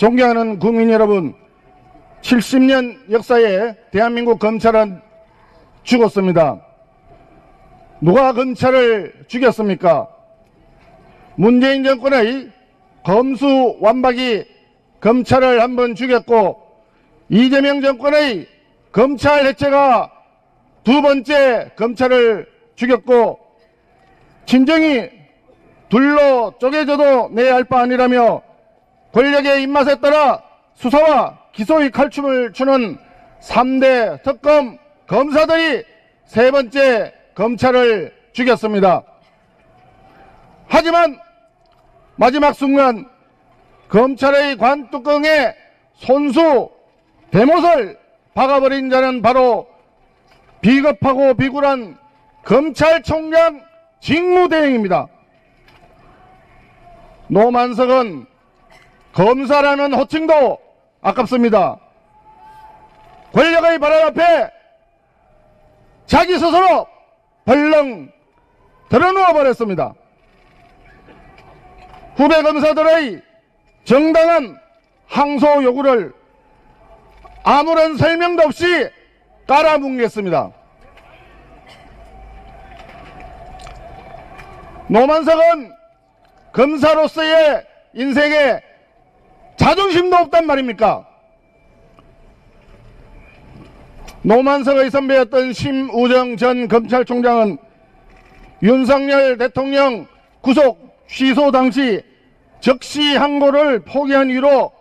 존경하는 국민 여러분, 70년 역사에 대한민국 검찰은 죽었습니다. 누가 검찰을 죽였습니까? 문재인 정권의 검수완박이 검찰을 한번 죽였고, 이재명 정권의 검찰 해체가 두 번째 검찰을 죽였고, 진정이 둘로 쪼개져도 내 알 바 아니라며 권력의 입맛에 따라 수사와 기소의 칼춤을 추는 3대 특검 검사들이 세 번째 검찰을 죽였습니다. 하지만 마지막 순간 검찰의 관뚜껑에 손수 대못을 박아버린 자는 바로 비겁하고 비굴한 검찰총장 직무대행입니다. 노만석은 검사라는 호칭도 아깝습니다. 권력의 바람 앞에 자기 스스로 벌렁 드러누워 버렸습니다. 후배 검사들의 정당한 항소 요구를 아무런 설명도 없이 깔아뭉갰습니다. 노만석은 검사로서의 인생에 자존심도 없단 말입니까? 노만석의 선배였던 심우정 전 검찰총장은 윤석열 대통령 구속 취소 당시 즉시 항고를 포기한 이유로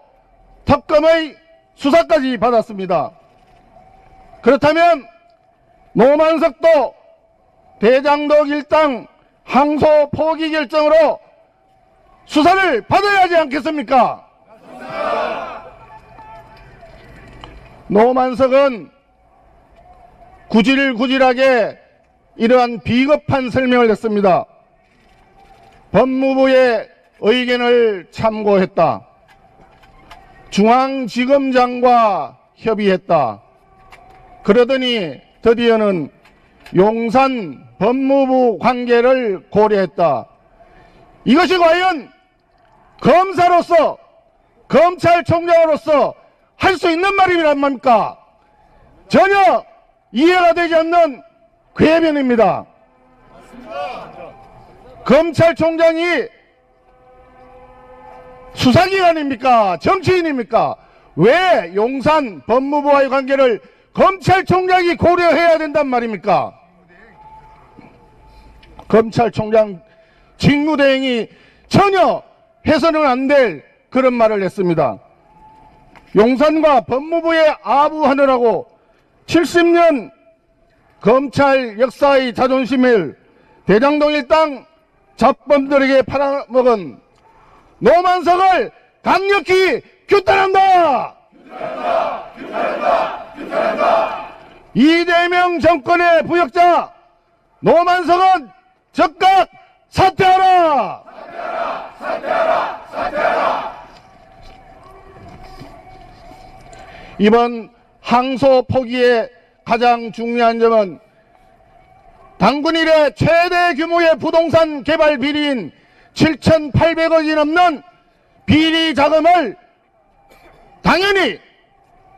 특검의 수사까지 받았습니다. 그렇다면 노만석도 대장동 일당 항소 포기 결정으로 수사를 받아야 하지 않겠습니까? 노만석은 구질구질하게 이러한 비겁한 설명을 했습니다. 법무부의 의견을 참고했다. 중앙지검장과 협의했다. 그러더니 드디어는 용산 법무부 관계를 고려했다. 이것이 과연 검사로서, 검찰총장으로서 할 수 있는 말이란 말입니까? 전혀 이해가 되지 않는 궤변입니다. 검찰총장이 수사기관입니까? 정치인입니까? 왜 용산 법무부와의 관계를 검찰총장이 고려해야 된단 말입니까? 검찰총장 직무대행이 전혀 해서는 안 될 그런 말을 했습니다. 용산과 법무부에 아부하느라고 70년 검찰 역사의 자존심을 대장동 일당 잡범들에게 팔아먹은 노만석을 강력히 규탄한다! 규탄한다! 규탄한다! 규탄한다! 이재명 정권의 부역자 노만석은 즉각 사퇴하라! 사퇴하라! 사퇴하라! 사퇴하라! 이번 항소 포기의 가장 중요한 점은 당군 이래 최대 규모의 부동산 개발 비리인 7,800억이 넘는 비리 자금을 당연히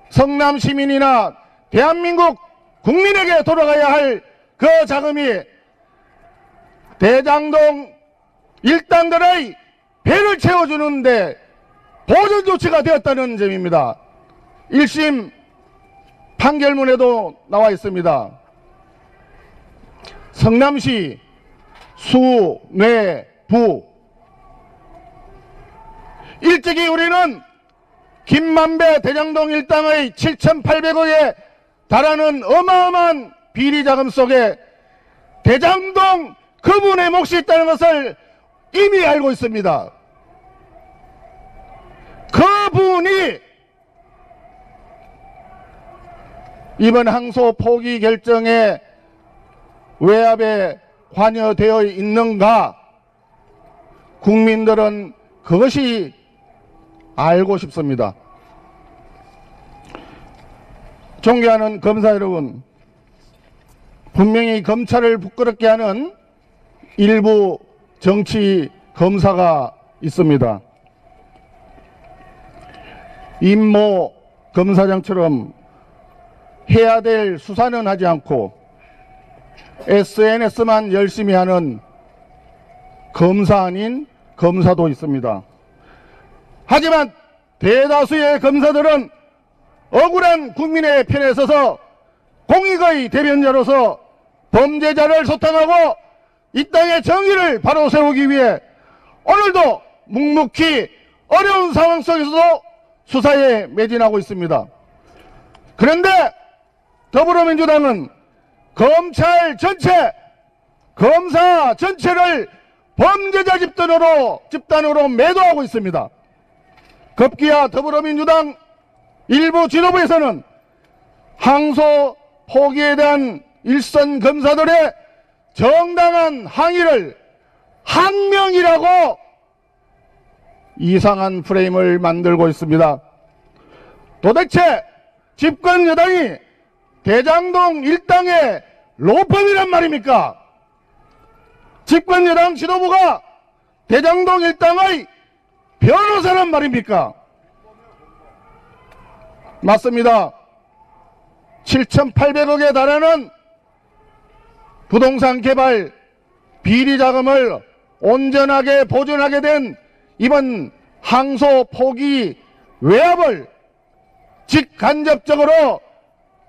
성남 시민이나 대한민국 국민에게 돌아가야 할 그 자금이 대장동 일당들의 배를 채워주는데 보전 조치가 되었다는 점입니다. 1심 판결문에도 나와 있습니다. 성남시 수, 뇌, 부. 일찍이 우리는 김만배 대장동 일당의 7,800억에 달하는 어마어마한 비리자금 속에 대장동 그분의 몫이 있다는 것을 이미 알고 있습니다. 그분이 이번 항소 포기 결정에 외압에 관여되어 있는가? 국민들은 그것이 알고 싶습니다. 존경하는 검사 여러분, 분명히 검찰을 부끄럽게 하는 일부 정치 검사가 있습니다. 임모 검사장처럼 해야 될 수사는 하지 않고 SNS만 열심히 하는 검사 아닌 검사도 있습니다. 하지만 대다수의 검사들은 억울한 국민의 편에 서서 공익의 대변자로서 범죄자를 소탕하고 이 땅의 정의를 바로 세우기 위해 오늘도 묵묵히 어려운 상황 속에서도 수사에 매진하고 있습니다. 그런데 더불어민주당은 검찰 전체, 검사 전체를 범죄자 집단으로 매도하고 있습니다. 급기야 더불어민주당 일부 지도부에서는 항소 포기에 대한 일선 검사들의 정당한 항의를 항명이라고 이상한 프레임을 만들고 있습니다. 도대체 집권 여당이 대장동 일당의 로펌이란 말입니까? 집권 여당 지도부가 대장동 일당의 변호사란 말입니까? 맞습니다. 7,800억에 달하는 부동산 개발 비리 자금을 온전하게 보존하게 된 이번 항소 포기 외압을 직간접적으로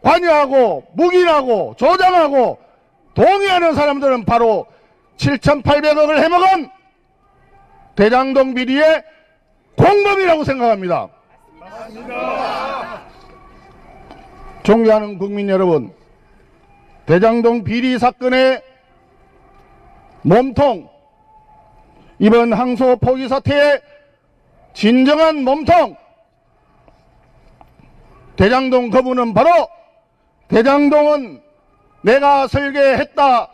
관여하고 묵인하고 조장하고 동의하는 사람들은 바로 7,800억을 해먹은 대장동 비리의 공범이라고 생각합니다. 맞습니다. 존경하는 국민 여러분, 대장동 비리 사건의 몸통, 이번 항소 포기 사태의 진정한 몸통, 대장동 거부는 바로 대장동은 내가 설계했다라고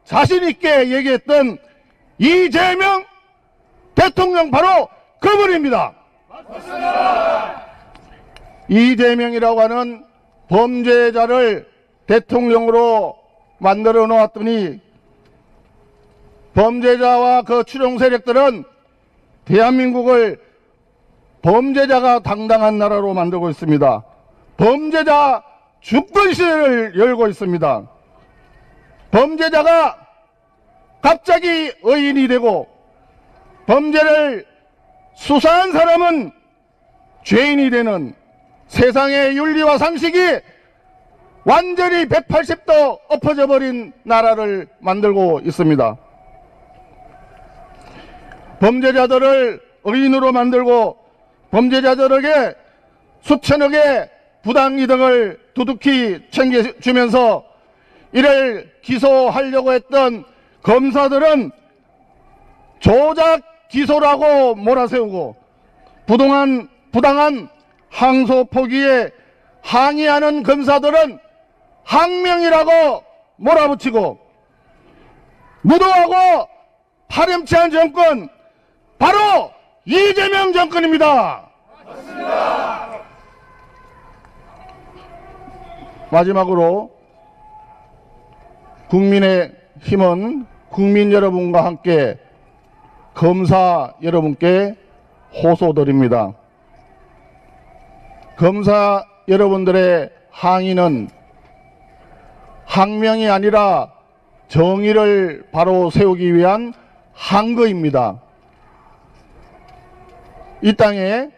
자신있게 얘기했던 이재명 대통령 바로 그분입니다. 맞습니다. 이재명이라고 하는 범죄자를 대통령으로 만들어 놓았더니 범죄자와 그 추종 세력들은 대한민국을 범죄자가 당당한 나라로 만들고 있습니다. 범죄자 주권 시대를 열고 있습니다. 범죄자가 갑자기 의인이 되고 범죄를 수사한 사람은 죄인이 되는 세상의 윤리와 상식이 완전히 180도 엎어져 버린 나라를 만들고 있습니다. 범죄자들을 의인으로 만들고 범죄자들에게 수천억의 부당이득을 두둑히 챙겨주면서 이를 기소하려고 했던 검사들은 조작 기소라고 몰아세우고 부당한 항소 포기에 항의하는 검사들은 항명이라고 몰아붙이고 무도하고 파렴치한 정권 바로 이재명 정권입니다. 맞습니다. 마지막으로 국민의힘은 국민 여러분과 함께 검사 여러분께 호소드립니다. 검사 여러분들의 항의는 항명이 아니라 정의를 바로 세우기 위한 항거입니다. 이 땅에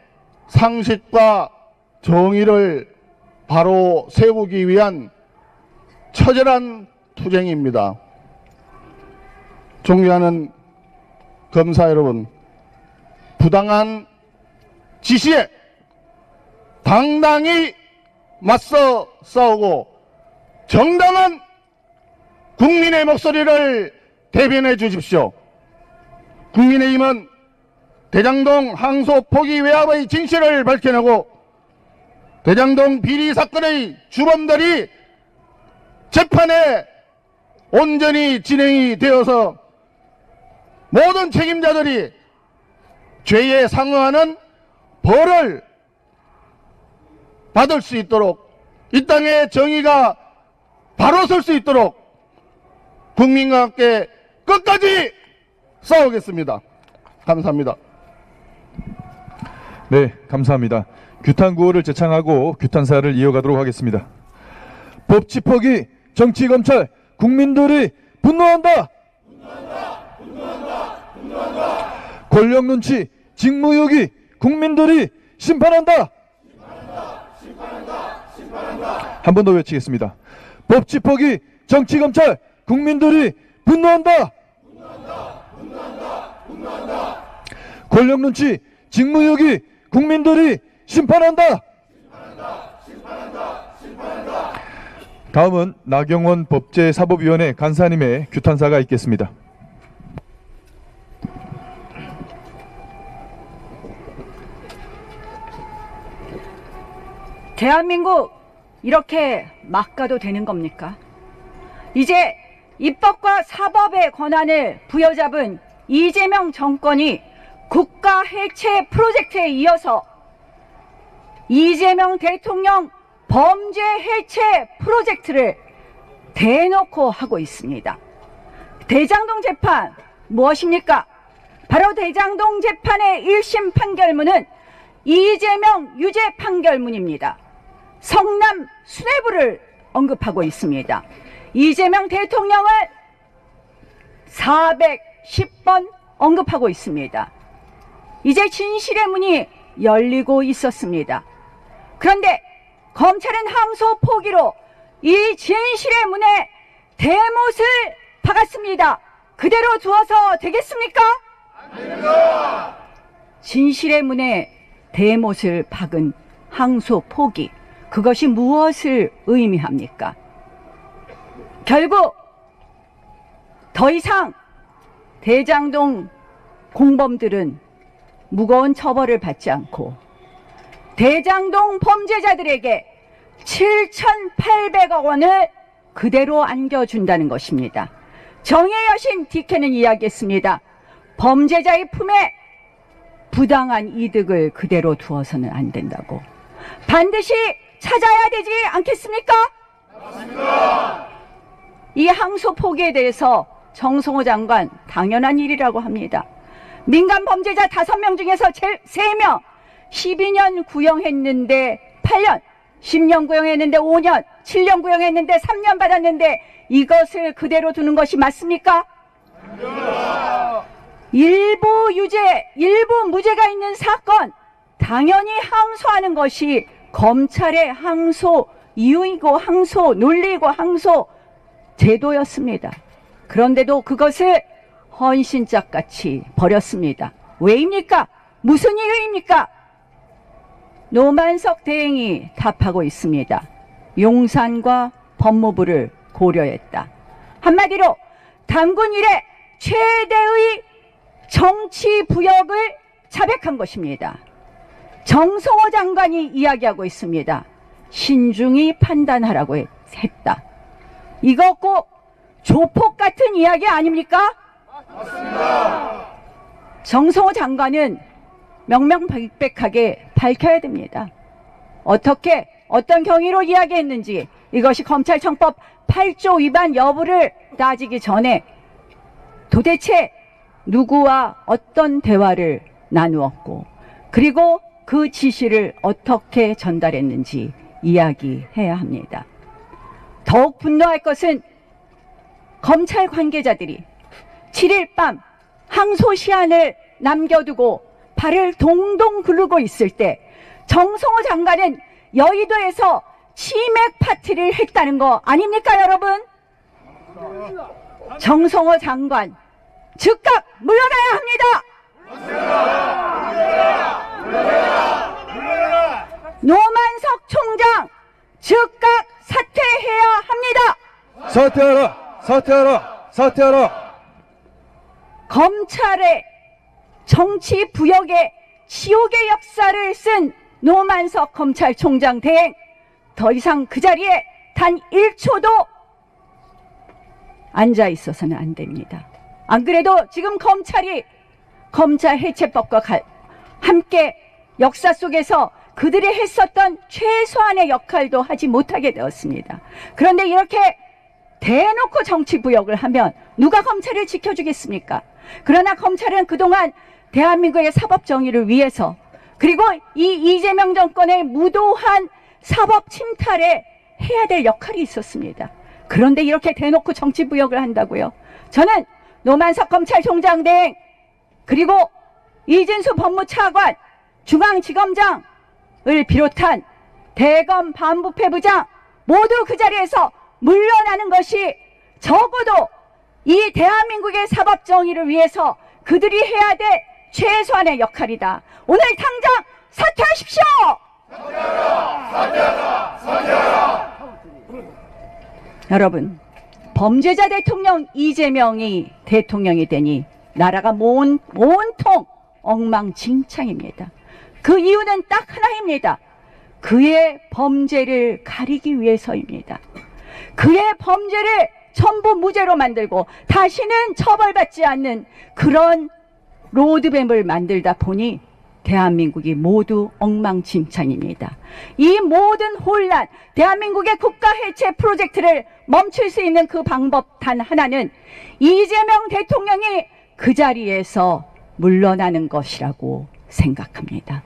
상식과 정의를 바로 세우기 위한 처절한 투쟁입니다. 존경하는 검사 여러분, 부당한 지시에 당당히 맞서 싸우고 정당한 국민의 목소리를 대변해 주십시오. 국민의힘은 대장동 항소 포기 외압의 진실을 밝혀내고 대장동 비리 사건의 주범들이 재판에 온전히 진행이 되어서 모든 책임자들이 죄에 상응하는 벌을 받을 수 있도록 이 땅의 정의가 바로 설 수 있도록 국민과 함께 끝까지 싸우겠습니다. 감사합니다. 네, 감사합니다. 규탄 구호를 제창하고 규탄사를 이어가도록 하겠습니다. 법치 포기, 정치 검찰, 국민들이 분노한다. 권력 눈치, 직무유기, 국민들이 심판한다. 한 번 더 외치겠습니다. 법치 포기, 정치 검찰, 국민들이 분노한다. 권력 눈치, 직무유기, 국민들이 심판한다. 다음은 나경원 법제사법위원회 간사님의 규탄사가 있겠습니다. 대한민국 이렇게 막 가도 되는 겁니까? 이제 입법과 사법의 권한을 부여잡은 이재명 정권이 국가 해체 프로젝트에 이어서 이재명 대통령 범죄 해체 프로젝트를 대놓고 하고 있습니다. 대장동 재판 무엇입니까? 바로 대장동 재판의 1심 판결문은 이재명 유죄 판결문입니다. 성남 수뇌부를 언급하고 있습니다. 이재명 대통령을 410번 언급하고 있습니다. 이제 진실의 문이 열리고 있었습니다. 그런데 검찰은 항소 포기로 이 진실의 문에 대못을 박았습니다. 그대로 두어서 되겠습니까? 아닙니다. 진실의 문에 대못을 박은 항소 포기, 그것이 무엇을 의미합니까? 결국 더 이상 대장동 공범들은 무거운 처벌을 받지 않고 대장동 범죄자들에게 7,800억 원을 그대로 안겨준다는 것입니다. 정의의 여신 디케는 이야기했습니다. 범죄자의 품에 부당한 이득을 그대로 두어서는 안 된다고. 반드시 찾아야 되지 않겠습니까? 맞습니다. 이 항소 포기에 대해서 정성호 장관 당연한 일이라고 합니다. 민간 범죄자 5명 중에서 3명 12년 구형했는데 8년, 10년 구형했는데 5년, 7년 구형했는데 3년 받았는데 이것을 그대로 두는 것이 맞습니까? 아닙니다. 일부 유죄, 일부 무죄가 있는 사건 당연히 항소하는 것이 검찰의 항소 이유이고 항소 논리이고 항소 제도였습니다. 그런데도 그것을 헌신짝같이 버렸습니다. 왜입니까? 무슨 이유입니까? 노만석 대행이 답하고 있습니다. 용산과 법무부를 고려했다. 한마디로 당군 이래 최대의 정치 부역을 자백한 것입니다. 정성호 장관이 이야기하고 있습니다. 신중히 판단하라고 했다. 이거 꼭 조폭 같은 이야기 아닙니까? 맞습니다. 정성호 장관은 명명백백하게 밝혀야 됩니다. 어떻게 어떤 경위로 이야기했는지, 이것이 검찰청법 8조 위반 여부를 따지기 전에 도대체 누구와 어떤 대화를 나누었고 그리고 그 지시를 어떻게 전달했는지 이야기해야 합니다. 더욱 분노할 것은 검찰 관계자들이 7일 밤 항소 시한을 남겨두고 발을 동동 구르고 있을 때 정성호 장관은 여의도에서 치맥 파티를 했다는 거 아닙니까, 여러분? 정성호 장관 즉각 물러나야 합니다. 노만석 총장 즉각 사퇴해야 합니다. 사퇴하라! 사퇴하라! 사퇴하라! 검찰의 정치 부역의 지옥의 역사를 쓴 노만석 검찰총장 대행, 더 이상 그 자리에 단 1초도 앉아 있어서는 안 됩니다. 안 그래도 지금 검찰이 검찰 해체법과 함께 역사 속에서 그들이 했었던 최소한의 역할도 하지 못하게 되었습니다. 그런데 이렇게 대놓고 정치부역을 하면 누가 검찰을 지켜주겠습니까? 그러나 검찰은 그동안 대한민국의 사법정의를 위해서 그리고 이 이재명 정권의 무도한 사법 침탈에 해야 될 역할이 있었습니다. 그런데 이렇게 대놓고 정치부역을 한다고요. 저는 노만석 검찰총장 등 그리고 이진수 법무차관, 중앙지검장을 비롯한 대검 반부패부장 모두 그 자리에서 물러나는 것이 적어도 이 대한민국의 사법정의를 위해서 그들이 해야 될 최소한의 역할이다. 오늘 당장 사퇴하십시오! 사퇴하라! 여러분, 범죄자 대통령 이재명이 대통령이 되니 나라가 온통 엉망진창입니다. 그 이유는 딱 하나입니다. 그의 범죄를 가리기 위해서입니다. 그의 범죄를 전부 무죄로 만들고 다시는 처벌받지 않는 그런 로드맵을 만들다 보니 대한민국이 모두 엉망진창입니다. 이 모든 혼란, 대한민국의 국가 해체 프로젝트를 멈출 수 있는 그 방법 단 하나는 이재명 대통령이 그 자리에서 물러나는 것이라고 생각합니다.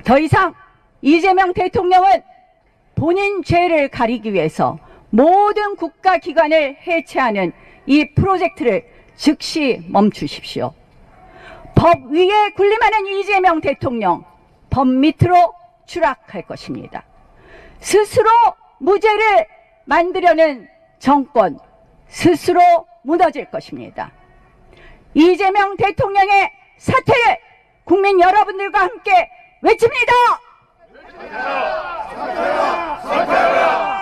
더 이상 이재명 대통령은 본인 죄를 가리기 위해서 모든 국가기관을 해체하는 이 프로젝트를 즉시 멈추십시오. 법 위에 군림하는 이재명 대통령, 법 밑으로 추락할 것입니다. 스스로 무죄를 만들려는 정권, 스스로 무너질 것입니다. 이재명 대통령의 사퇴를 국민 여러분들과 함께 외칩니다. 사퇴하라! 사퇴하라! 사퇴하라!